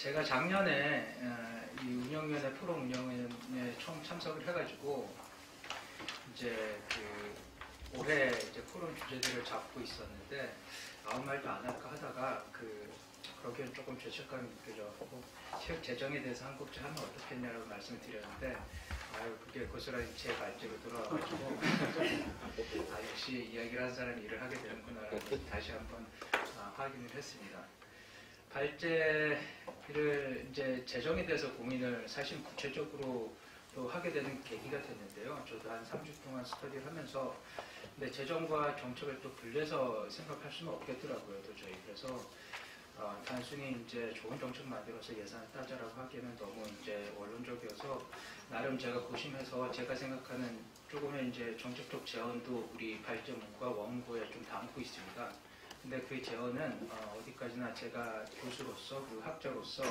제가 작년에 이 운영위원회 포럼 운영위원회에 처음 참석을 해가지고 이제 올해 이제 포럼 주제들을 잡고 있었는데 아무 말도 안 할까 하다가 그러기엔 조금 죄책감이 느껴져서 체육 재정에 대해서 한 곡좀 하면 어떻겠냐라고 말씀을 드렸는데 그게 고스란히 제 발제로 돌아와가지고 역시 이야기를 한 사람이 일을 하게 되는구나라고 다시 한번 확인을 했습니다. 발제를 이제 재정에 대해서 고민을 사실 구체적으로 또 하게 되는 계기가 됐는데요. 저도 한 3주 동안 스터디를 하면서 근데 재정과 정책을 또 분리해서 생각할 수는 없겠더라고요, 도저히. 그래서 단순히 이제 좋은 정책 만들어서 예산을 따자라고 하기에는 너무 이제 원론적이어서 나름 제가 고심해서 제가 생각하는 조금의 이제 정책적 제언도 우리 발제문과 원고에 좀 담고 있습니다. 근데 그 제언은 어디까지나 제가 교수로서 그리고 학자로서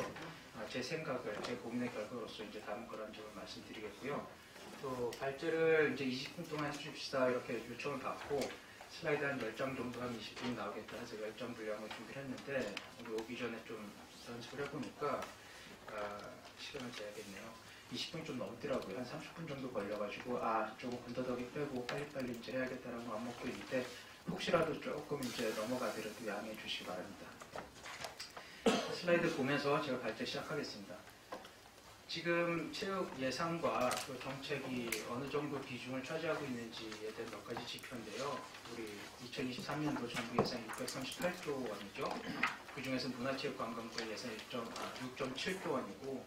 제 생각을 제 고민의 결과로서 이제 담은 거라는 점을 말씀드리겠고요. 또 발제를 이제 20분 동안 해주십시다 이렇게 요청을 받고 슬라이드 한 10장 정도 한 20분이 나오겠다 해서 10장 분량을 준비를 했는데 오기 전에 좀 연습을 해보니까 시간을 재야겠네요. 20분이 좀 넘더라고요. 한 30분 정도 걸려가지고 조금 건더더기 빼고 빨리빨리 이제 해야겠다라는 마음 먹고 있는데 혹시라도 조금 이제 넘어가더라도 양해해 주시기 바랍니다. 슬라이드 보면서 제가 발제 시작하겠습니다. 지금 체육 예산과 그 정책이 어느 정도 비중을 차지하고 있는지에 대한 몇 가지 지표인데요. 우리 2023년도 정부 예산 638조 원이죠. 그 중에서 문화체육관광부 예산 6.7조 원이고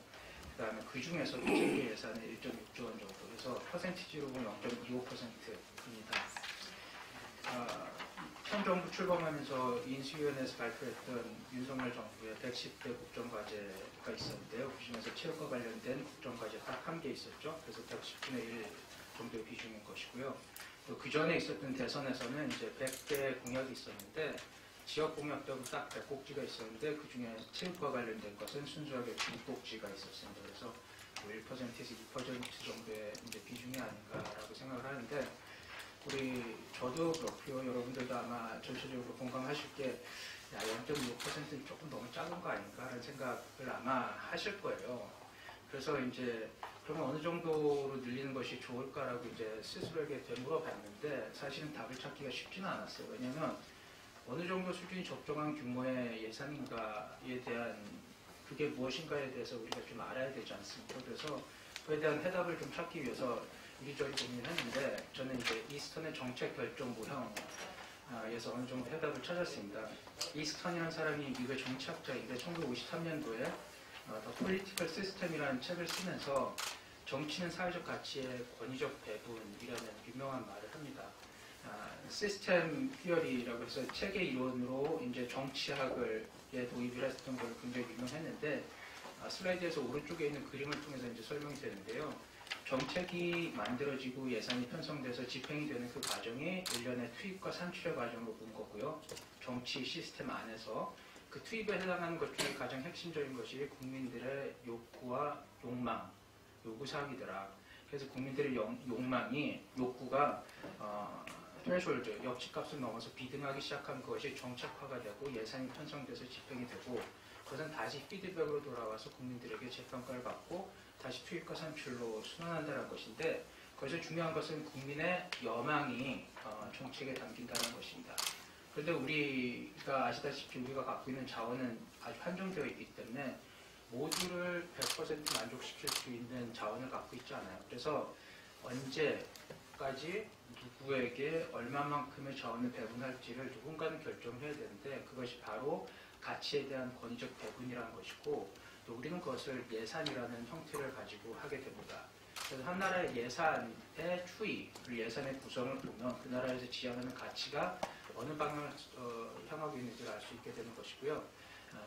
그 다음에 그 중에서 체육 예산은 1.6조 원 정도. 그래서 퍼센티지로 보면 0.25%입니다. 현 정부 출범하면서 인수위원회에서 발표했던 윤석열 정부의 110대 국정과제가 있었는데요. 그 중에서 체육과 관련된 국정과제 딱 한 개 있었죠. 그래서 110분의 1 정도의 비중인 것이고요. 또 그 전에 있었던 대선에서는 이제 100대 공약이 있었는데 지역 공약대로 딱 100곡지가 있었는데 그 중에 체육과 관련된 것은 순수하게 2곡지가 있었습니다. 그래서 1%에서 2% 정도의 이제 비중이 아닌가라고 생각을 하는데 저도 그렇고요. 여러분들도 아마 전체적으로 공감하실 게 0.6%는 조금 너무 작은 거 아닌가라는 생각을 아마 하실 거예요. 그래서 이제 그러면 어느 정도로 늘리는 것이 좋을까라고 이제 스스로에게 되물어봤는데 사실은 답을 찾기가 쉽지는 않았어요. 왜냐하면 어느 정도 수준이 적정한 규모의 예산인가에 대한 그게 무엇인가에 대해서 우리가 좀 알아야 되지 않습니까? 그래서 그에 대한 해답을 좀 찾기 위해서 이리저리 고민을 했는데 저는 이제 이스턴의 정책 결정 모형에서 어느 정도 해답을 찾았습니다. 이스턴이라는 사람이 미국의 정치학자인데 1953년도에 The Political System이라는 책을 쓰면서 정치는 사회적 가치의 권위적 배분이라는 유명한 말을 합니다. 시스템 티어리라고 해서 체계 이론으로 이제 정치학을 도입을 했던 걸 굉장히 유명했는데 슬라이드에서 오른쪽에 있는 그림을 통해서 이제 설명이 되는데요. 정책이 만들어지고 예산이 편성돼서 집행이 되는 그 과정이 일련의 투입과 산출의 과정으로 본 거고요. 정치 시스템 안에서 그 투입에 해당하는 것 중에 가장 핵심적인 것이 국민들의 욕구와 욕망, 요구사항이더라. 그래서 국민들의 욕구가 트레쇼홀드, 역치값을 넘어서 비등하기 시작한 것이 정책화가 되고 예산이 편성돼서 집행이 되고 그것은 다시 피드백으로 돌아와서 국민들에게 재평가를 받고 다시 투입과 산출로 순환한다는 것인데 거기서 중요한 것은 국민의 여망이 정책에 담긴다는 것입니다. 그런데 우리가 아시다시피 우리가 갖고 있는 자원은 아주 한정되어 있기 때문에 모두를 100% 만족시킬 수 있는 자원을 갖고 있지 않아요. 그래서 언제까지 누구에게 얼마만큼의 자원을 배분할지를 누군가는 결정해야 되는데 그것이 바로 가치에 대한 권위적 배분이라는 것이고 또 우리는 그것을 예산이라는 형태를 가지고 하게 됩니다. 그래서 한 나라의 예산의 추이, 그리고 예산의 구성을 보면 그 나라에서 지향하는 가치가 어느 방향을 향하고 있는지를 알 수 있게 되는 것이고요.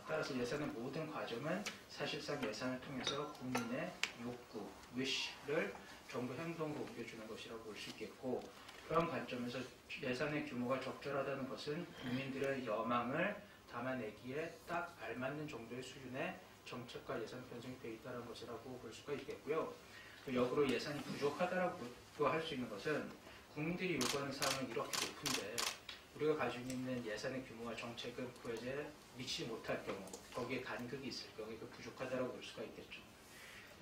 따라서 예산의 모든 과정은 사실상 예산을 통해서 국민의 욕구, wish를 정부 행동으로 옮겨주는 것이라고 볼 수 있겠고 그런 관점에서 예산의 규모가 적절하다는 것은 국민들의 여망을 담아내기에 딱 알맞는 정도의 수준의 정책과 예산 편성이 되어 있다는 것이라고 볼 수가 있겠고요. 또 역으로 예산이 부족하다고 할 수 있는 것은 국민들이 요구하는 사항은 이렇게 높은데 우리가 가지고 있는 예산의 규모와 정책은 그에 미치지 못할 경우, 더 거기에 간극이 있을 경우에 그 부족하다고 볼 수가 있겠죠.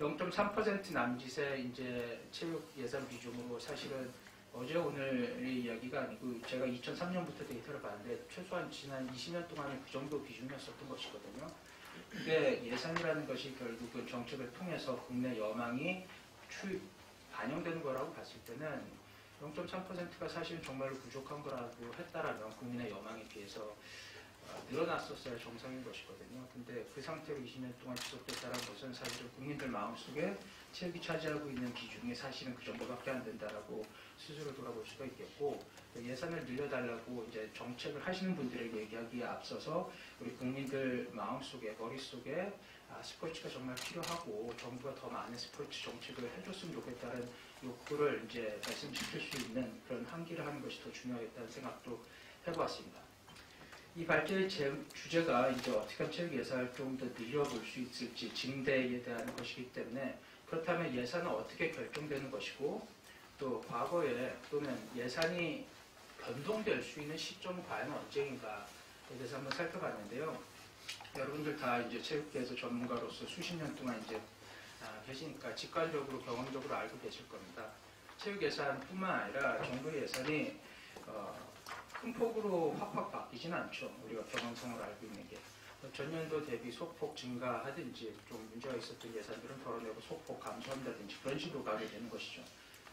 0.3% 남짓의 이제 체육 예산 비중으로 사실은 어제 오늘의 이야기가 아니고 제가 2003년부터 데이터를 봤는데 최소한 지난 20년 동안은 그 정도 비중이었었던 것이거든요. 근데 예산이라는 것이 결국은 정책을 통해서 국내 여망이 반영되는 거라고 봤을 때는 0.3%가 사실 정말로 부족한 거라고 했다라면 국민의 여망에 비해서 늘어났었어야 정상인 것이거든요. 근데 그 상태로 20년 동안 지속됐다는 것은 사실은 국민들 마음속에 체육이 차지하고 있는 비중이 사실은 그 정도밖에 안 된다라고 스스로 돌아볼 수가 있겠고, 예산을 늘려달라고 이제 정책을 하시는 분들에게 얘기하기에 앞서서 우리 국민들 마음속에 머릿속에 스포츠가 정말 필요하고 정부가 더 많은 스포츠 정책을 해줬으면 좋겠다는 욕구를 이제 말씀시킬 수 있는 그런 환기를 하는 것이 더 중요하겠다는 생각도 해보았습니다. 이 발제의 주제가 이제 어떻게 하면 체육 예산을 좀 더 늘려볼 수 있을지 증대에 대한 것이기 때문에, 그렇다면 예산은 어떻게 결정되는 것이고 또 과거에 또는 예산이 변동될 수 있는 시점은 과연 언제인가에 대해서 한번 살펴봤는데요. 여러분들 다 이제 체육계에서 전문가로서 수십 년 동안 이제 계시니까 직관적으로 경험적으로 알고 계실 겁니다. 체육 예산뿐만 아니라 정부의 예산이 큰 폭으로 확확 바뀌지는 않죠. 우리가 경험상으로 알고 있는 게. 전년도 대비 소폭 증가하든지 좀 문제가 있었던 예산들은 덜어내고 소폭 감소한다든지 그런 식으로 가게 되는 것이죠.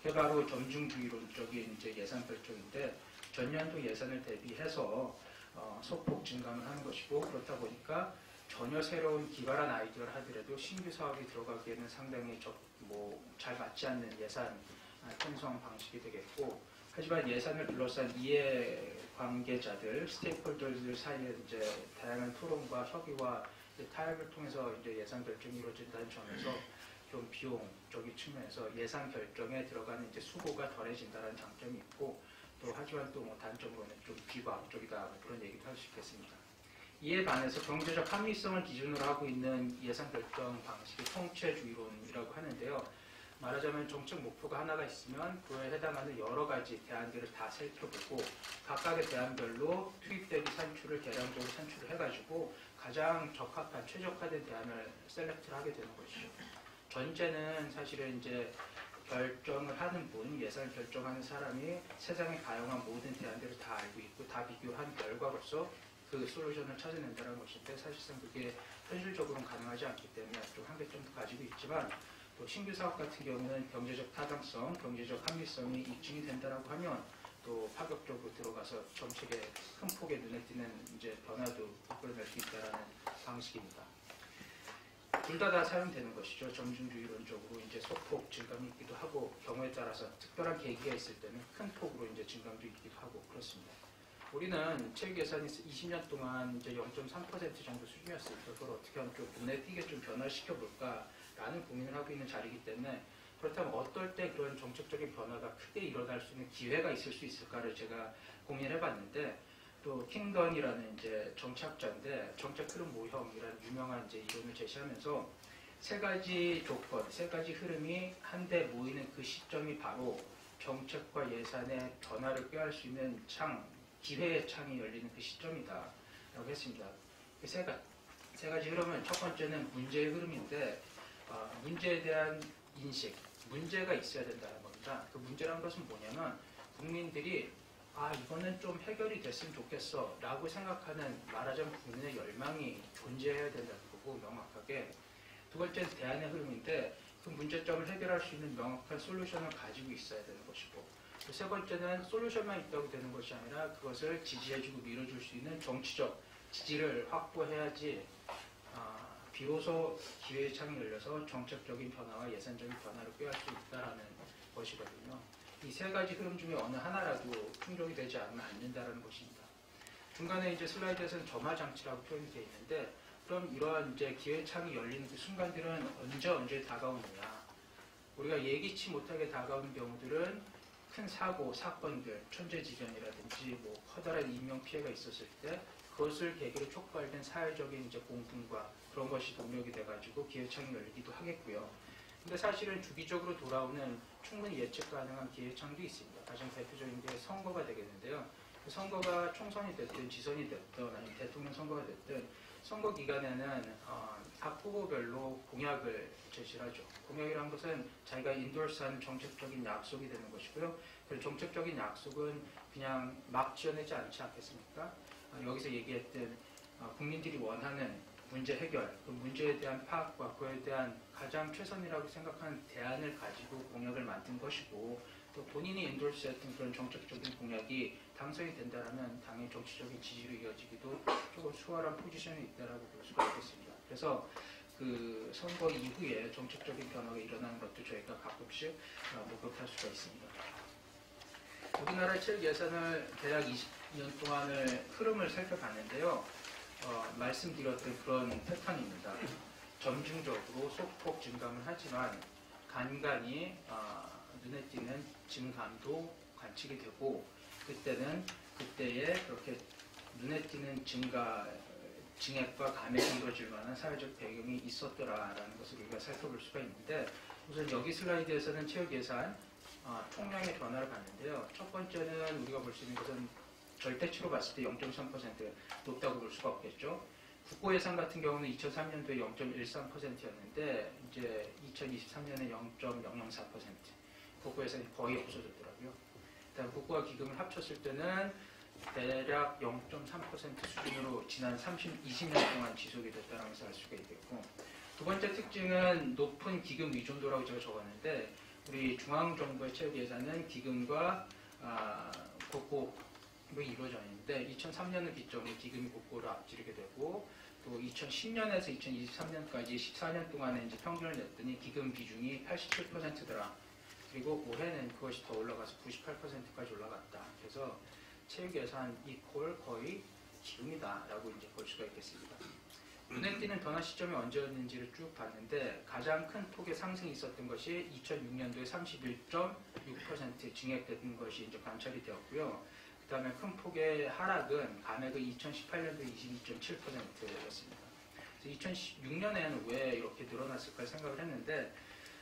그게 바로 점중주의론적인 이제 예산 결정인데, 전년도 예산을 대비해서 소폭 증감을 하는 것이고, 그렇다 보니까 전혀 새로운 기발한 아이디어를 하더라도 신규 사업이 들어가기에는 상당히 잘 맞지 않는 예산 편성 방식이 되겠고, 하지만 예산을 둘러싼 이해 관계자들, 스테이크홀더들 사이에 이제 다양한 토론과 협의와 타협을 통해서 이제 예산 결정이 이루어진다는 점에서 좀 비용적인 측면에서 예산 결정에 들어가는 이제 수고가 덜해진다는 장점이 있고, 또 하지만 또 단점으로는 좀 비과학적이다 그런 얘기도 할 수 있겠습니다. 이에 반해서 경제적 합리성을 기준으로 하고 있는 예산 결정 방식이 통체주의론이라고 하는데요. 말하자면 정책 목표가 하나가 있으면 그에 해당하는 여러 가지 대안들을 다 살펴보고 각각의 대안별로 투입 대비 산출을 계량적으로 산출을 해가지고 가장 적합한 최적화된 대안을 셀렉트를 하게 되는 것이죠. 전제는 사실은 이제 결정을 하는 분, 예산을 결정하는 사람이 세상에 가용한 모든 대안들을 다 알고 있고 다 비교한 결과로서 그 솔루션을 찾아낸다는 것인데, 사실상 그게 현실적으로는 가능하지 않기 때문에 좀 한계점도 가지고 있지만, 또 신규 사업 같은 경우는 경제적 타당성, 경제적 합리성이 입증이 된다라고 하면 또 파격적으로 들어가서 정책의 큰 폭의 눈에 띄는 이제 변화도 이끌어낼 수 있다라는 방식입니다. 둘 다 사용되는 것이죠. 점중주의론적으로 이제 소폭 증감이 있기도 하고, 경우에 따라서 특별한 계기가 있을 때는 큰 폭으로 이제 증감도 있기도 하고 그렇습니다. 우리는 체육 예산이 20년 동안 이제 0.3% 정도 수준이었으니까 그걸 어떻게 하면 좀 눈에 띄게 좀 변화시켜 볼까라는 고민을 하고 있는 자리이기 때문에, 그렇다면 어떨 때 그런 정책적인 변화가 크게 일어날 수 있는 기회가 있을 수 있을까를 제가 고민을 해봤는데, 또 킹던이라는 이제 정치학자인데 정책 흐름 모형이라는 유명한 이제 이론을 제시하면서 세 가지 조건, 세 가지 흐름이 한데 모이는 그 시점이 바로 정책과 예산의 변화를 꾀할 수 있는 기회의 창이 열리는 그 시점이다 라고 했습니다. 그 세 가지 흐름은, 첫 번째는 문제의 흐름인데, 문제에 대한 인식, 문제가 있어야 된다는 겁니다. 그 문제라는 것은 뭐냐면 국민들이 이거는 좀 해결이 됐으면 좋겠어 라고 생각하는, 말하자면 국민의 열망이 존재해야 된다는 거고, 명확하게. 두 번째는 대안의 흐름인데, 그 문제점을 해결할 수 있는 명확한 솔루션을 가지고 있어야 되는 것이고, 세 번째는 솔루션만 있다고 되는 것이 아니라 그것을 지지해주고 밀어줄 수 있는 정치적 지지를 확보해야지 비로소 기회의 창이 열려서 정책적인 변화와 예산적인 변화를 꾀할 수 있다는 것이거든요. 이 세 가지 흐름 중에 어느 하나라도 충족이 되지 않는다는 것입니다. 중간에 이제 슬라이드에서는 점화 장치라고 표현이 되어 있는데, 그럼 이러한 이제 기회의 창이 열리는 그 순간들은 언제 다가오느냐? 우리가 예기치 못하게 다가오는 경우들은 큰 사고, 사건들, 천재지변이라든지 커다란 인명피해가 있었을 때 그것을 계기로 촉발된 사회적인 이제 공분과 그런 것이 동력이 돼가지고 기회창이 열리기도 하겠고요. 근데 사실은 주기적으로 돌아오는 충분히 예측 가능한 기회창도 있습니다. 가장 대표적인 게 선거가 되겠는데요. 그 선거가 총선이 됐든 지선이 됐든 아니면 대통령 선거가 됐든 선거 기간에는 각 후보별로 공약을 제시하죠. 공약이란 것은 자기가 인도스한 정책적인 약속이 되는 것이고요. 그 정책적인 약속은 그냥 막 지어내지 않지 않겠습니까? 여기서 얘기했던 국민들이 원하는 문제 해결, 그 문제에 대한 파악과 그에 대한 가장 최선이라고 생각하는 대안을 가지고 공약을 만든 것이고, 또 본인이 엔돌스했던 그런 정책적인 공약이 당선이 된다면 당연히 정치적인 지지로 이어지기도 조금 수월한 포지션에 있다라고 볼 수가 있겠습니다. 그래서 그 선거 이후에 정책적인 변화가 일어나는 것도 저희가 가끔씩 목격할 수가 있습니다. 우리나라 체육 예산을 대략 20년 동안의 흐름을 살펴봤는데요. 말씀드렸던 그런 패턴입니다. 점진적으로 소폭 증감을 하지만 간간히 눈에 띄는 증감도 관측이 되고, 그때는 그때에 그렇게 눈에 띄는 증액과 감액이 이루어질 만한 사회적 배경이 있었더라라는 것을 우리가 살펴볼 수가 있는데, 우선 여기 슬라이드에서는 체육 예산 총량의 변화를 봤는데요. 첫 번째는 우리가 볼 수 있는 것은 절대치로 봤을 때 0.3% 높다고 볼 수가 없겠죠. 국고 예산 같은 경우는 2003년도에 0.13%였는데 이제 2023년에 0.004%. 국고 예산이 거의 없어졌더라고요. 일단 국고와 기금을 합쳤을 때는 대략 0.3% 수준으로 지난 20년 동안 지속이 됐다는 것을 알 수가 있겠고, 두 번째 특징은 높은 기금 의존도라고 제가 적었는데, 우리 중앙정부의 체육 예산은 기금과 국고로 이루어져 있는데 2003년을 기점으로 기금이 국고를 앞지르게 되고, 또 2010년에서 2023년까지 14년 동안에 이제 평균을 냈더니 기금 비중이 87%더라. 그리고 올해는 그것이 더 올라가서 98%까지 올라갔다. 그래서 체육 예산 이퀄 거의 기금이다라고 이제 볼 수가 있겠습니다. 눈에 띄는 변화 시점이 언제였는지를 쭉 봤는데, 가장 큰 폭의 상승이 있었던 것이 2006년도에 31.6% 증액된 것이 이제 관찰이 되었고요. 그 다음에 큰 폭의 하락은 감액의 2018년도에 22.7%였습니다. 2006년에는 왜 이렇게 늘어났을까 생각을 했는데,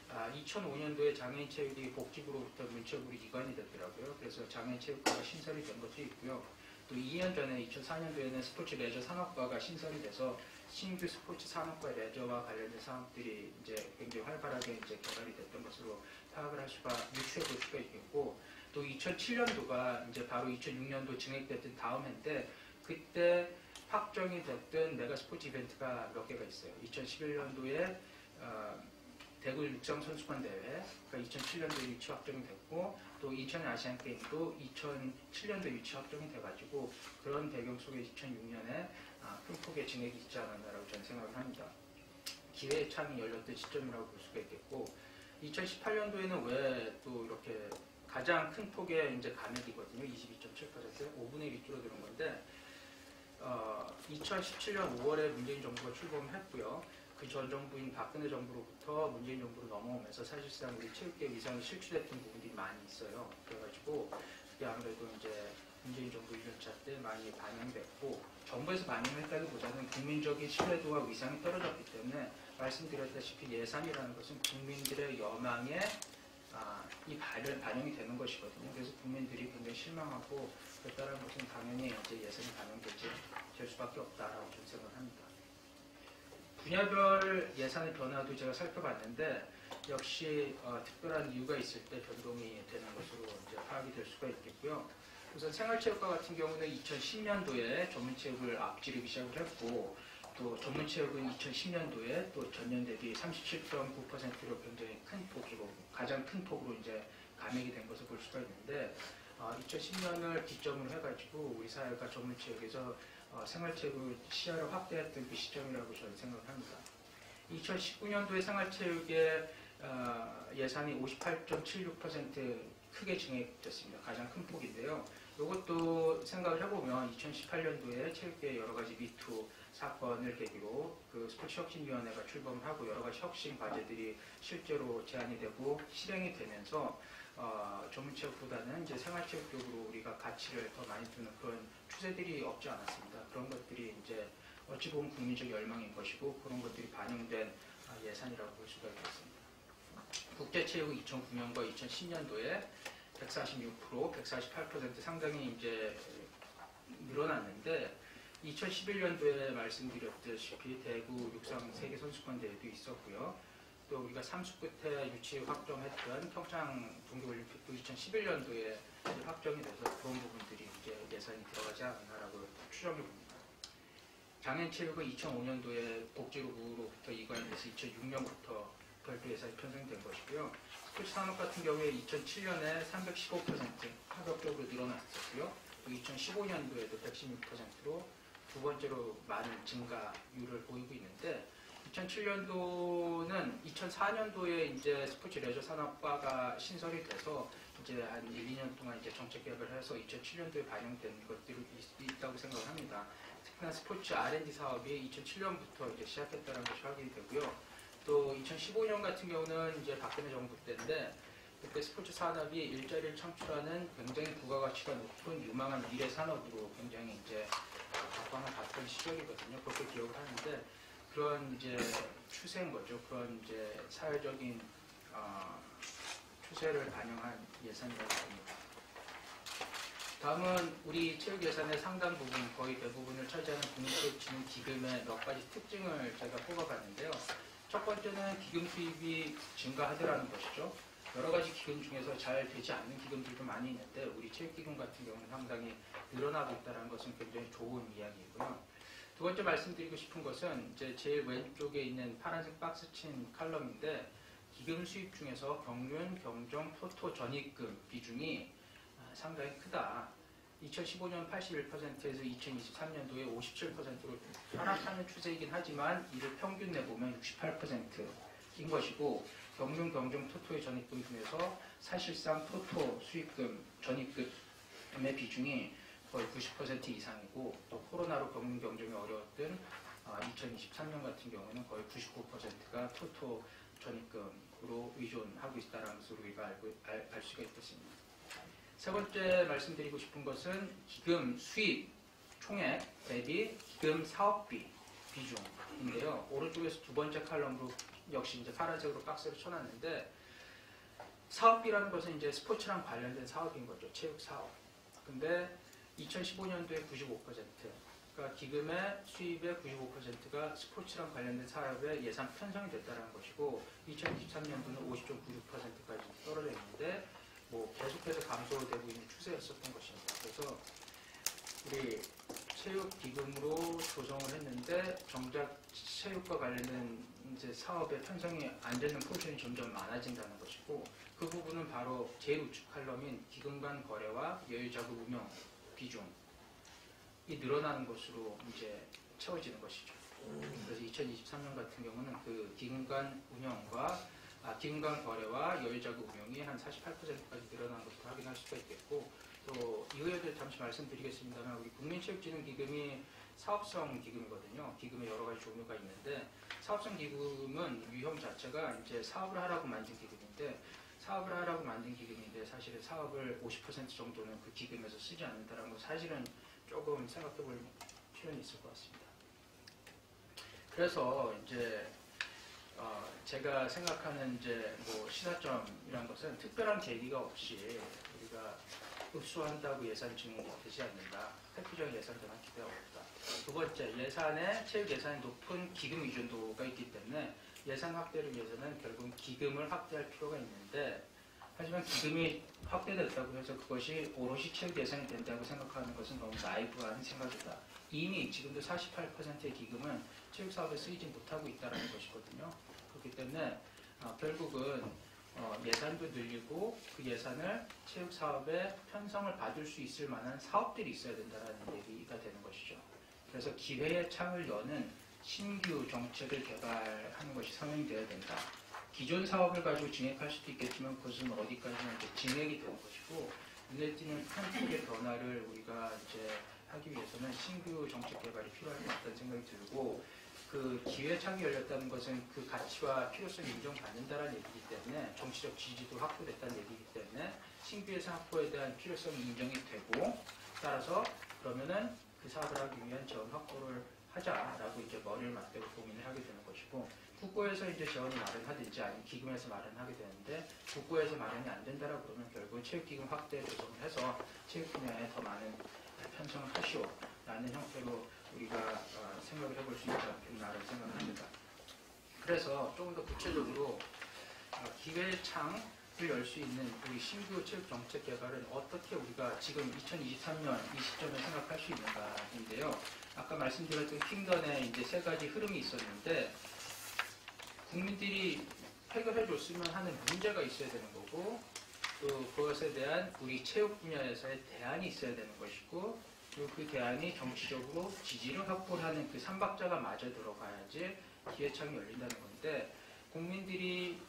2005년도에 장애인 체육이 복지부로부터 문체부로 이관이 됐더라고요. 그래서 장애인 체육과가 신설이 된 것도 있고요. 또 2년 전에 2004년도에는 스포츠 레저 산업과가 신설이 돼서 신규 스포츠 산업과 레저와 관련된 산업들이 이제 굉장히 활발하게 이제 개발이 됐던 것으로 파악을 할 수가, 유추해 볼 수가 있겠고, 또 2007년도가 이제 바로 2006년도 증액됐던 다음 해인데, 그때 확정이 됐던 메가 스포츠 이벤트가 몇 개가 있어요. 2011년도에 대구 육상 선수권 대회가 2007년도에 유치 확정이 됐고, 또 2000년 아시안 게임도 2007년도에 유치 확정이 돼가지고, 그런 배경 속에 2006년에 큰 폭의 증액이 있지 않았나라고 저는 생각을 합니다. 기회의 창이 열렸던 시점이라고 볼 수가 있겠고, 2018년도에는 왜 또 이렇게 가장 큰 폭의 이제 감액이거든요. 22.7%, 5분의 1이 줄어드는 건데, 2017년 5월에 문재인 정부가 출범을 했고요. 그 전 정부인 박근혜 정부로부터 문재인 정부로 넘어오면서 사실상 우리 체육계 위상이 실추됐던 부분들이 많이 있어요. 그래가지고 그게 아무래도 이제 문재인 정부 1년차 때 많이 반영됐고, 정부에서 반영했다기보다는 국민적인 신뢰도와 위상이 떨어졌기 때문에 말씀드렸다시피 예산이라는 것은 국민들의 여망에 이 반영이 되는 것이거든요. 그래서 국민들이 굉장히 실망하고, 그랬다는 것은 당연히 이제 예산이 반영될 수밖에 없다라고 저는 생각합니다. 분야별 예산의 변화도 제가 살펴봤는데, 역시 특별한 이유가 있을 때 변동이 되는 것으로 이제 파악이 될 수가 있겠고요. 우선 생활체육과 같은 경우는 2010년도에 전문체육을 앞지르기 시작을 했고, 또 전문체육은 2010년도에 또 전년 대비 37.9%로 굉장히 큰 폭으로, 가장 큰 폭으로 이제 감액이 된 것을 볼 수가 있는데, 2010년을 기점으로 해가지고 우리 사회가 전문체육에서 생활체육을 시야를 확대했던 그 시점이라고 저는 생각을 합니다. 2019년도에 생활체육의 예산이 58.76% 크게 증액됐습니다. 가장 큰 폭인데요. 이것도 생각을 해보면 2018년도에 체육계의 여러 가지 미투 사건을 계기로 그 스포츠혁신위원회가 출범을 하고 여러 가지 혁신 과제들이 실제로 제안이 되고 실행이 되면서 전문체육보다는 이제 생활체육 쪽으로 우리가 가치를 더 많이 두는 그런 추세들이 없지 않았습니다. 그런 것들이 이제 어찌 보면 국민적 열망인 것이고, 그런 것들이 반영된 예산이라고 볼 수가 있겠습니다. 국제체육은 2009년과 2010년도에 146%, 148% 상당히 이제 늘어났는데, 2011년도에 말씀드렸다시피 대구 육상 세계선수권대회도 있었고요. 또 우리가 삼수 끝에 유치 확정했던 평창 동계올림픽도 2011년도에 확정이 돼서 그런 부분들이 이제 예산이 들어가지 않나라고 추정해 봅니다. 장애인체육은 2005년도에 복지부로부터 이관돼서 2006년부터 별도 예산이 편성된 것이고요. 스포츠 산업 같은 경우에 2007년에 315% 파격적으로 늘어났었고요. 또 2015년도에도 116%로 두 번째로 많은 증가율을 보이고 있는데 2007년도는 2004년도에 이제 스포츠 레저 산업과가 신설이 돼서 이제 한 1, 2년 동안 이제 정책 개혁을 해서 2007년도에 반영된 것들이 있다고 생각을 합니다. 특히나 스포츠 R&D 사업이 2007년부터 이제 시작했다는 것이 확인이 되고요. 또 2015년 같은 경우는 이제 박근혜 정부 때인데 그때 스포츠 산업이 일자리를 창출하는 굉장히 부가가치가 높은 유망한 미래 산업으로 굉장히 이제 각광을 받던 시절이거든요. 그렇게 기억을 하는데 그런 이제 추세인 거죠. 그런 이제 사회적인 추세를 반영한 예산이라고 봅니다. 다음은 우리 체육 예산의 상당 부분, 거의 대부분을 차지하는 국민체육진흥기금의 몇 가지 특징을 제가 뽑아봤는데요. 첫 번째는 기금 수입이 증가하더라는 것이죠. 여러 가지 기금 중에서 잘 되지 않는 기금들도 많이 있는데 우리 체육기금 같은 경우는 상당히 늘어나고 있다는 것은 굉장히 좋은 이야기이고요. 두 번째 말씀드리고 싶은 것은 이제 제일 왼쪽에 있는 파란색 박스 친 칼럼인데 기금 수입 중에서 경륜, 경정, 토토, 전입금 비중이 상당히 크다. 2015년 81%에서 2023년도에 57%로 하락하는 추세이긴 하지만 이를 평균 내보면 68%인 것이고 경륜, 경정, 토토의 전입금 중에서 사실상 토토 수입금, 전입금의 비중이 거의 90% 이상이고 또 코로나로 경륜, 경정이 어려웠던 2023년 같은 경우는 거의 99%가 토토 전입금으로 의존하고 있다는 것을 우리가 알 수가 있겠습니다. 세 번째 말씀드리고 싶은 것은 기금 수입 총액 대비 기금 사업비 비중인데요. 오른쪽에서 두 번째 칼럼으로 역시 이제 파란색으로 박스를 쳐놨는데 사업비라는 것은 이제 스포츠랑 관련된 사업인 거죠. 체육 사업. 근데 2015년도에 95%, 그러니까 기금의 수입의 95%가 스포츠랑 관련된 사업에 예산 편성이 됐다는 것이고 2023년도는 50.96%까지 떨어져 있는데 뭐 계속해서 감소되고 있는 추세였었던 것입니다. 그래서 우리 체육기금으로 조성을 했는데 정작 체육과 관련된 이제 사업의 편성이 안 되는 포션이 점점 많아진다는 것이고 그 부분은 바로 제일 우측 칼럼인 기금 간 거래와 여유자금 운용 비중이 늘어나는 것으로 이제 채워지는 것이죠. 그래서 2023년 같은 경우는 그 기금 간 운영과 기금 간 거래와 여유자금 운용이 한 48%까지 늘어난 것을 확인할 수가 있겠고 또 이후에도 잠시 말씀드리겠습니다만 우리 국민체육진흥기금이 사업성 기금이거든요. 기금의 여러 가지 종류가 있는데 사업성 기금은 유형 자체가 이제 사업을 하라고 만든 기금인데 사실은 사업을 50% 정도는 그 기금에서 쓰지 않는다는 건 사실은 조금 생각해 볼 필요는 있을 것 같습니다. 그래서 이제 제가 생각하는 이제 뭐 시사점이란 것은 특별한 계기가 없이 우리가 흡수한다고 예산 증액이 되지 않는다. 획기적인 예산들만 기대가 없다. 두 번째, 체육 예산이 높은 기금 의존도가 있기 때문에 예산 확대를 위해서는 결국은 기금을 확대할 필요가 있는데 하지만 기금이 확대됐다고 해서 그것이 오롯이 체육 예산이 된다고 생각하는 것은 너무 나이브한 생각이다. 이미 지금도 48%의 기금은 체육 사업에 쓰이지 못하고 있다는 것이거든요. 그렇기 때문에 결국은 예산도 늘리고 그 예산을 체육 사업에 편성을 받을 수 있을 만한 사업들이 있어야 된다는 얘기가 되는 것이죠. 그래서 기회의 창을 여는 신규 정책을 개발하는 것이 선행되어야 된다. 기존 사업을 가지고 진행할 수도 있겠지만 그것은 어디까지나 이제 진행이 되는 것이고 눈에 띄는 큰 폭의 변화를 우리가 이제 하기 위해서는 신규 정책 개발이 필요할 것 같다는 생각이 들고 그 기회 창이 열렸다는 것은 그 가치와 필요성이 인정받는다는 얘기이기 때문에 정치적 지지도 확보됐다는 얘기이기 때문에 신규 예산 확보에 대한 필요성이 인정이 되고 따라서 그러면은 그 사업을 하기 위한 재원 확보를 하자라고 이제 머리를 맞대고 고민을 하게 되는 것이고 국고에서 이제 재원을 마련하든지 아니면 기금에서 마련하게 되는데 국고에서 마련이 안 된다라고 그러면 결국 체육기금 확대 조성을 해서 체육 분야에 더 많은 편성을 하시오라는 형태로 우리가 생각을 해볼 수 있지 않겠나라는 생각을 합니다. 그래서 조금 더 구체적으로 기회창을 열 수 있는 우리 신규 체육 정책 개발은 어떻게 우리가 지금 2023년 이 시점에 생각할 수 있는가인데요. 아까 말씀드렸던 킹던에 이제 세 가지 흐름이 있었는데 국민들이 해결해 줬으면 하는 문제가 있어야 되는 거고 또 그것에 대한 우리 체육 분야에서의 대안이 있어야 되는 것이고 그리고 그 대안이 정치적으로 지지를 확보하는 그 삼박자가 맞아 들어가야지 기회창이 열린다는 건데 국민들이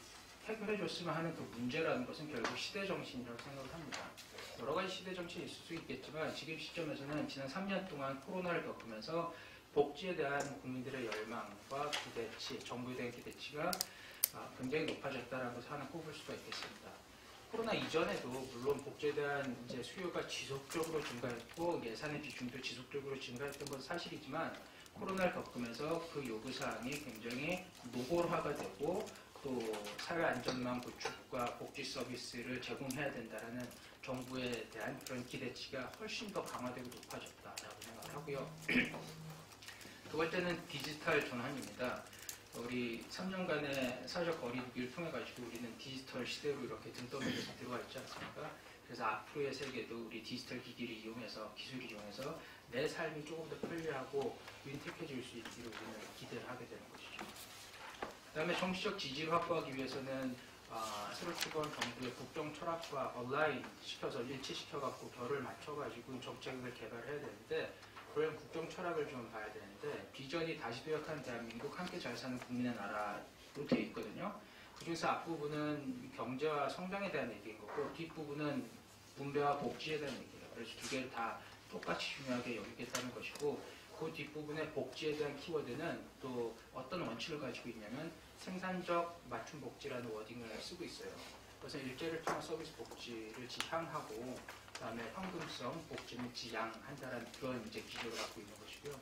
해결해 줬으면 하는 그 문제라는 것은 결국 시대정신이라고 생각을 합니다. 여러 가지 시대정신이 있을 수 있겠지만 지금 시점에서는 지난 3년 동안 코로나를 겪으면서 복지에 대한 국민들의 열망과 기대치, 정부에 대한 기대치가 굉장히 높아졌다는 것을 하나 꼽을 수가 있겠습니다. 코로나 이전에도 물론 복지에 대한 이제 수요가 지속적으로 증가했고 예산의 비중도 지속적으로 증가했던 건 사실이지만 코로나를 겪으면서 그 요구사항이 굉장히 노골화가 되고 또 사회안전망 구축과 복지 서비스를 제공해야 된다는 정부에 대한 그런 기대치가 훨씬 더 강화되고 높아졌다라고 생각을 하고요. 두 번째는 디지털 전환입니다. 우리 3년간의 사회적 거리두기를 통해 가지고 우리는 디지털 시대로 이렇게 등떠밀려서 들어와 있지 않습니까? 그래서 앞으로의 세계도 우리 디지털 기기를 이용해서 기술을 이용해서 내 삶이 조금 더 편리하고 윤택해질 수 있기를 우리는 기대를 하게 되는 것이죠. 그다음에 정치적 지지를 확보하기 위해서는 새로 출범한 정부의 국정 철학과 온라인 시켜서 일치시켜갖고 결을 맞춰가지고 정책을 개발해야 되는데 그런 국정 철학을 좀 봐야 되는데 비전이 다시 도약한 대한민국 함께 잘 사는 국민의 나라로 되어 있거든요. 그중에서 앞부분은 경제와 성장에 대한 얘기인 거고 뒷부분은 분배와 복지에 대한 얘기예요. 그래서 두 개를 다 똑같이 중요하게 여기겠다는 것이고 그 뒷부분의 복지에 대한 키워드는 또 어떤 원칙을 가지고 있냐면 생산적 맞춤 복지라는 워딩을 쓰고 있어요. 그래서 일제를 통한 서비스 복지를 지향하고 그다음에 현금성 복지는 지향한다는 그런 이제 기조를 갖고 있는 것이고요.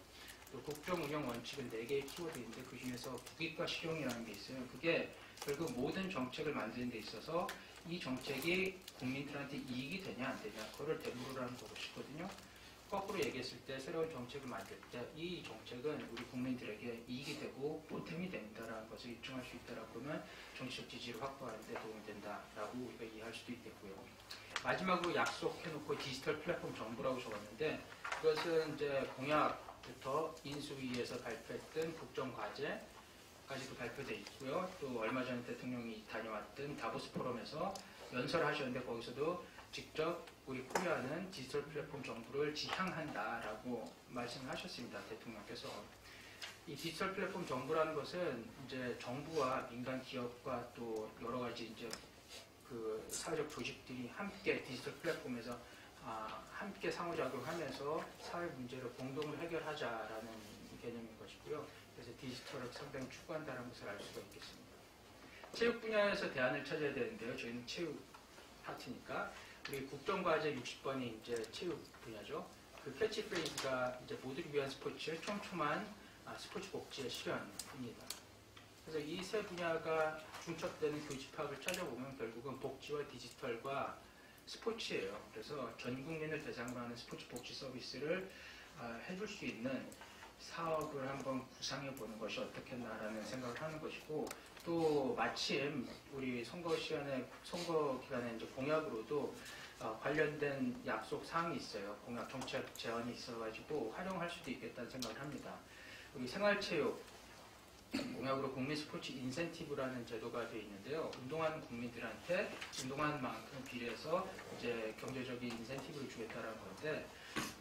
또 국정 운영 원칙은 4개의 키워드인데 그 중에서 국익과 실용이라는 게 있어요. 그게 결국 모든 정책을 만드는 데 있어서 이 정책이 국민들한테 이익이 되냐 안 되냐 그거를 대물으라는 것이거든요. 거꾸로 얘기했을 때 새로운 정책을 만들 때 이 정책은 우리 국민들에게 이익이 되고 보탬이 된다는 것을 입증할 수 있다라고 하면 정치적 지지를 확보하는 데 도움이 된다라고 우리가 이해할 수도 있겠고요. 마지막으로 약속해놓고 디지털 플랫폼 정부라고 적었는데 그것은 이제 공약부터 인수위에서 발표했던 국정과제까지도 발표되어 있고요. 또 얼마 전에 대통령이 다녀왔던 다보스 포럼에서 연설을 하셨는데 거기서도 직접 우리 코리아는 디지털 플랫폼 정부를 지향한다라고 말씀을 하셨습니다. 대통령께서. 이 디지털 플랫폼 정부라는 것은 이제 정부와 민간 기업과 또 여러 가지 이제 그 사회적 조직들이 함께 디지털 플랫폼에서 함께 상호작용하면서 사회 문제를 공동으로 해결하자라는 개념인 것이고요. 그래서 디지털을 상당히 추구한다는 것을 알 수가 있겠습니다. 체육 분야에서 대안을 찾아야 되는데요. 저희는 체육 파트니까 우리 국정과제 60번이 이제 체육 분야죠. 그 캐치프레이즈가 이제 모두를 위한 스포츠, 촘촘한 스포츠 복지의 실현입니다. 그래서 이 세 분야가 중첩되는 교집합을 찾아보면 결국은 복지와 디지털과 스포츠예요. 그래서 전 국민을 대상으로 하는 스포츠 복지 서비스를 해줄 수 있는 사업을 한번 구상해 보는 것이 어떻겠나라는 생각을 하는 것이고 또 마침 우리 선거 기간에 이제 공약으로도 관련된 약속 사항이 있어요. 공약 정책 제안이 있어가지고 활용할 수도 있겠다는 생각을 합니다. 우리 생활체육 공약으로 국민 스포츠 인센티브라는 제도가 되어 있는데요. 운동하는 국민들한테 운동하는 만큼 비례해서 이제 경제적인 인센티브를 주겠다라는 건데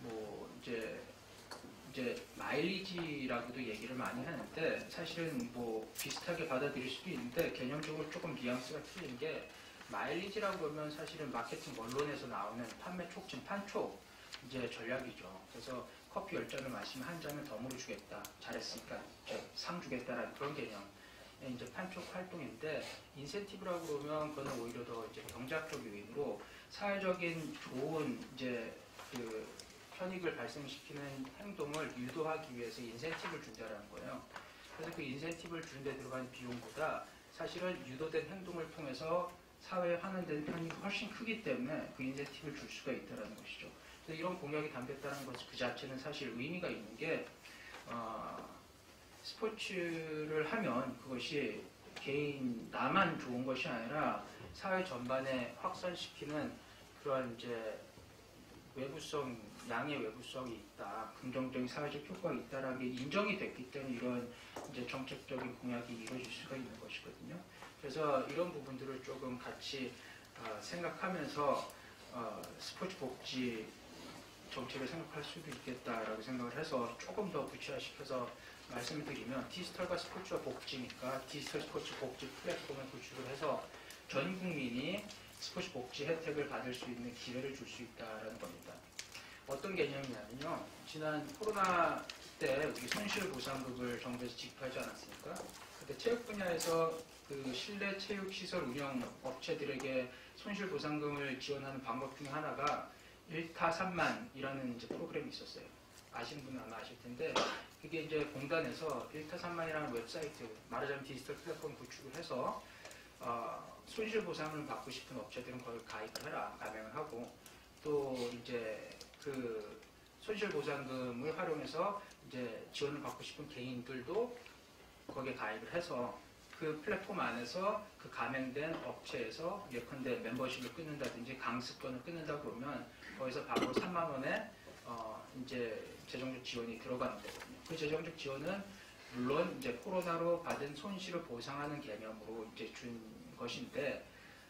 뭐 이제 마일리지라고도 얘기를 많이 하는데 사실은 뭐 비슷하게 받아들일 수도 있는데 개념적으로 조금 뉘앙스가 틀린 게 마일리지라고 그러면 사실은 마케팅 언론에서 나오는 판매 촉진 판촉 이제 전략이죠. 그래서 커피 10잔을 마시면 한 잔을 덤으로 주겠다. 잘했으니까 상 주겠다라는 그런 개념. 이제 판촉 활동인데 인센티브라고 그러면 그거는 오히려 더 이제 경제학적 요인으로 사회적인 좋은 이제 그 편익을 발생시키는 행동을 유도하기 위해서 인센티브를 준다라는 거예요. 그래서 그 인센티브를 주는 데 들어가는 비용보다 사실은 유도된 행동을 통해서 사회에 환원되는 편익이 훨씬 크기 때문에 그 인센티브를 줄 수가 있다는 것이죠. 그래서 이런 공약이 담겼다는 것 그 자체는 사실 의미가 있는 게 스포츠를 하면 그것이 개인 나만 좋은 것이 아니라 사회 전반에 확산시키는 그런 이제 외부성, 양의 외부성이 있다, 긍정적인 사회적 효과가 있다라는 게 인정이 됐기 때문에 이런 이제 정책적인 공약이 이루어질 수가 있는 것이거든요. 그래서 이런 부분들을 조금 같이 생각하면서 스포츠 복지 정책을 생각할 수도 있겠다라고 생각을 해서 조금 더 구체화시켜서 말씀드리면 디지털과 스포츠와 복지니까 디지털 스포츠 복지 플랫폼을 구축을 해서 전 국민이 스포츠 복지 혜택을 받을 수 있는 기회를 줄 수 있다는 겁니다. 어떤 개념이냐면요. 지난 코로나 때 우리 손실보상금을 정부에서 지급하지 않았습니까? 그때 체육 분야에서 그 실내 체육 시설 운영 업체들에게 손실보상금을 지원하는 방법 중에 하나가 1타 3만이라는 이제 프로그램이 있었어요. 아시는 분은 아마 아실 텐데 그게 이제 공단에서 1타 3만이라는 웹사이트, 말하자면 디지털 플랫폼 구축을 해서 손실보상을 받고 싶은 업체들은 거기 가입을 해라, 가맹을 하고 또 이제 그 손실보상금을 활용해서 이제 지원을 받고 싶은 개인들도 거기에 가입을 해서 그 플랫폼 안에서 그 가맹된 업체에서 예컨대 멤버십을 끊는다든지 강습권을 끊는다 그러면 거기서 바로 3만 원에 이제 재정적 지원이 들어가는 거거든요. 그 재정적 지원은 물론 이제 코로나로 받은 손실을 보상하는 개념으로 이제 준 것인데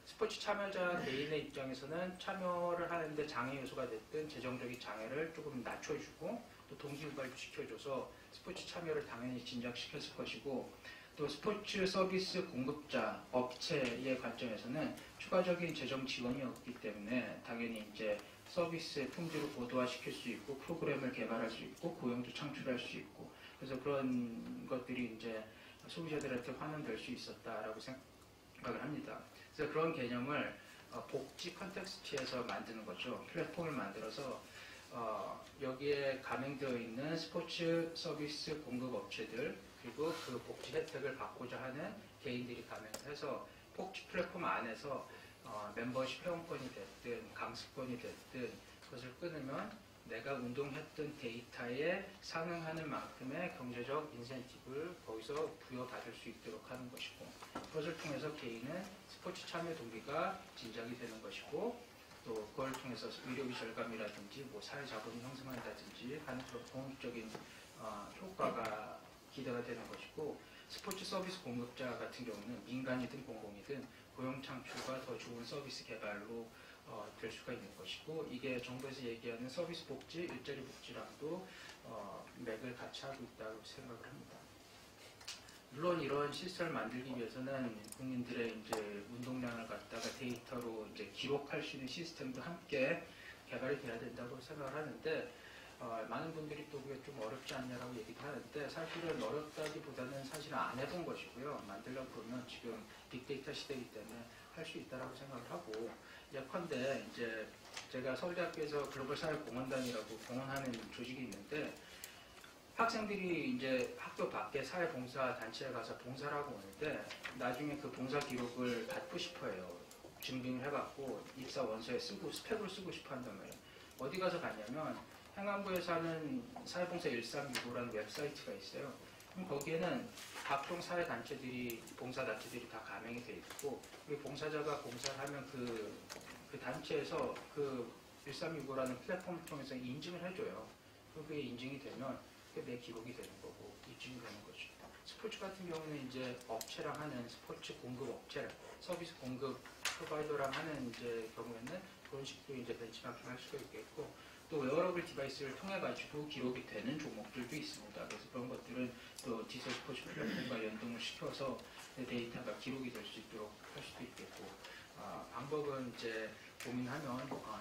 스포츠 참여자 개인의 입장에서는 참여를 하는데 장애 요소가 됐든 재정적인 장애를 조금 낮춰주고 또 동기부여를 시켜줘서 스포츠 참여를 당연히 진작시켰을 것이고 또 스포츠 서비스 공급자 업체의 관점에서는 추가적인 재정 지원이 없기 때문에 당연히 이제 서비스 품질을 고도화시킬 수 있고 프로그램을 개발할 수 있고 고용도 창출할 수 있고 그래서 그런 것들이 이제 소비자들한테 환원될 수 있었다라고 생각을 합니다. 그래서 그런 개념을 복지 컨텍스트에서 만드는 거죠. 플랫폼을 만들어서 여기에 가맹되어 있는 스포츠 서비스 공급 업체들 그리고 그 복지 혜택을 받고자 하는 개인들이 가맹해서 복지 플랫폼 안에서 멤버십 회원권이 됐든 강습권이 됐든 그것을 끊으면 내가 운동했던 데이터에 상응하는 만큼의 경제적 인센티브를 거기서 부여받을 수 있도록 하는 것이고 그것을 통해서 개인은 스포츠 참여 동기가 진작이 되는 것이고 또 그걸 통해서 의료비 절감이라든지 뭐 사회 자본이 형성한다든지 하는 그런 공익적인 효과가 기대가 되는 것이고 스포츠 서비스 공급자 같은 경우는 민간이든 공공이든 고용 창출과 더 좋은 서비스 개발로 될 수가 있는 것이고 이게 정부에서 얘기하는 서비스 복지, 일자리 복지랑도 맥을 같이 하고 있다고 생각을 합니다. 물론 이런 시스템을 만들기 위해서는 국민들의 이제 운동량을 갖다가 데이터로 이제 기록할 수 있는 시스템도 함께 개발이 돼야 된다고 생각을 하는데 많은 분들이 또 그게 좀 어렵지 않냐라고 얘기도 하는데 사실은 어렵다기보다는 사실은 안 해본 것이고요. 만들려고 그러면 지금 빅데이터 시대이기 때문에 할 수 있다라고 생각을 하고 예컨대 이제 제가 서울대학교에서 글로벌사회공헌단이라고 공헌하는 조직이 있는데 학생들이 이제 학교 밖에 사회봉사 단체에 가서 봉사를 하고 오는데 나중에 그 봉사 기록을 받고 싶어 해요. 증빙을 해갖고 입사 원서에 쓰고 스펙으로 쓰고 싶어 한단 말이에요. 어디 가서 갔냐면 행안부에서 하는 사회봉사 1365라는 웹사이트가 있어요. 그럼 거기에는 각종 사회단체들이, 봉사단체들이 다 가맹이 돼 있고, 그리고 봉사자가 봉사를 하면 그 단체에서 그 1365라는 플랫폼을 통해서 인증을 해줘요. 그게 인증이 되면 그게 내 기록이 되는 거고, 입증이 되는 거죠. 스포츠 같은 경우는 이제 업체랑 하는 스포츠 공급 업체, 서비스 공급 프로바이더랑 하는 이제 경우에는 그런 식으로 이제 벤치마킹 할 수가 있겠고, 또 웨어러블 디바이스를 통해 가지고 기록이 되는 종목들도 있습니다. 그래서 그런 것들은 또 디지털 스포츠 플랫폼과 연동을 시켜서 데이터가 기록이 될 수 있도록 할 수도 있겠고 방법은 이제 고민하면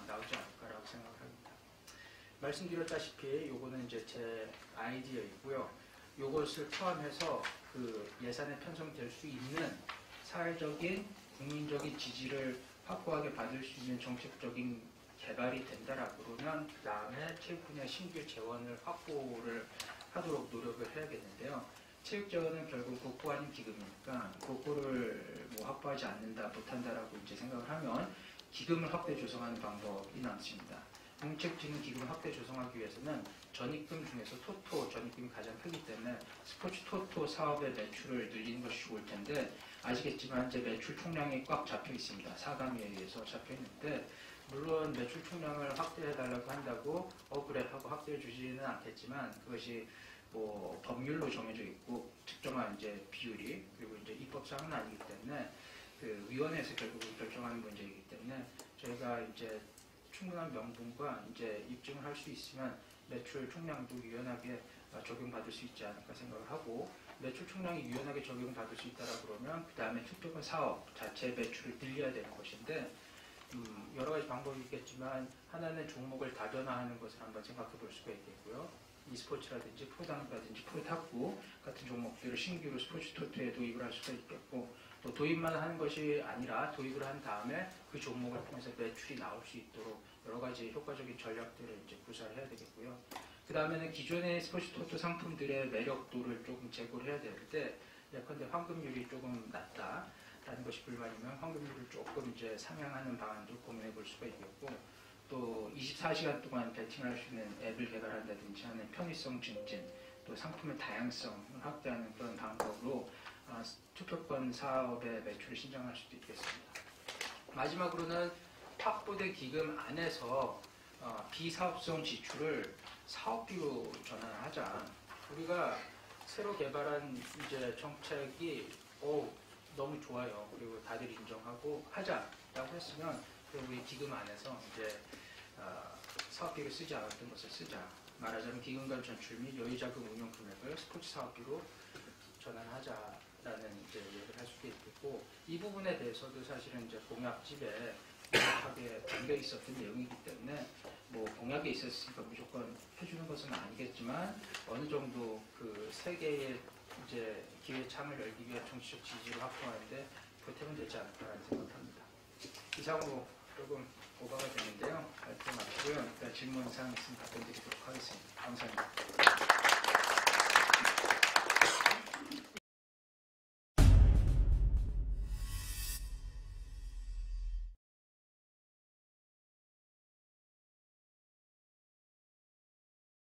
나오지 않을까라고 생각을 합니다. 말씀드렸다시피 요거는 이제 제 아이디어이고요. 요것을 포함해서 그 예산에 편성될 수 있는 사회적인 국민적인 지지를 확고하게 받을 수 있는 정책적인 개발이 된다라고 그러면 그 다음에 체육 분야 신규 재원을 확보를 하도록 노력을 해야겠는데요. 체육 재원은 결국 국고 아닌 기금이니까 국고를 뭐 확보하지 않는다, 못한다라고 이제 생각을 하면 기금을 확대 조성하는 방법이 남습니다. 공책진흥기금 확대 조성하기 위해서는 전입금 중에서 토토 전입금이 가장 크기 때문에 스포츠 토토 사업의 매출을 늘리는 것이 좋을 텐데 아시겠지만 이제 매출 총량이 꽉 잡혀 있습니다. 사감위에 의해서 잡혀 있는데 물론 매출 총량을 확대해달라고 한다고 그래 하고 확대해 주지는 않겠지만 그것이 뭐 법률로 정해져 있고 특정한 이제 비율이 그리고 이제 입법사항은 아니기 때문에 그 위원회에서 결국은 결정하는 문제이기 때문에 저희가 이제 충분한 명분과 이제 입증을 할 수 있으면 매출 총량도 유연하게 적용받을 수 있지 않을까 생각을 하고 매출 총량이 유연하게 적용받을 수 있다라 그러면 그 다음에 특정한 사업 자체 매출을 늘려야 되는 것인데 여러 가지 방법이 있겠지만 하나는 종목을 다변화하는 것을 한번 생각해 볼 수가 있겠고요. e스포츠라든지 프로당구라든지 프로탁구 같은 종목들을 신규로 스포츠 토토에 도입을 할 수가 있겠고 또 도입만 하는 것이 아니라 도입을 한 다음에 그 종목을 통해서 매출이 나올 수 있도록 여러 가지 효과적인 전략들을 이제 구사를 해야 되겠고요. 그 다음에는 기존의 스포츠 토토 상품들의 매력도를 조금 제고를 해야 되는데 예컨대 황금률이 조금 낮다라는 것이 불만이면 황금률을 조금 이제 상향하는 방안도 고민해 볼 수가 있겠고 또 24시간 동안 배팅을 할 수 있는 앱을 개발한다든지 하는 편의성 증진 또 상품의 다양성을 확대하는 그런 방법으로 투표권 사업의 매출을 신장할 수도 있겠습니다. 마지막으로는 확보된 기금 안에서 비사업성 지출을 사업비로 전환하자. 우리가 새로 개발한 이제 정책이 너무 좋아요. 그리고 다들 인정하고 하자라고 했으면 우리 기금 안에서 이제 사업비를 쓰지 않았던 것을 쓰자. 말하자면 기금간 전출 및 여유자금 운용 금액을 스포츠 사업비로 전환하자라는 이제 얘기를 할 수도 있겠고 이 부분에 대해서도 사실은 이제 공약집에 명확하게 담겨 있었던 내용이기 때문에 뭐 공약에 있었으니까 무조건 해주는 것은 아니겠지만 어느 정도 그 세계의 이제 기회창을 열기 위한 정치적 지지를 확보하는데 보탬은 되지 않을까라는 생각합니다. 이상으로 조금 오버가 됐는데요. 발표 마치고요. 질문 사항 있으면 답변 드리도록 하겠습니다. 감사합니다.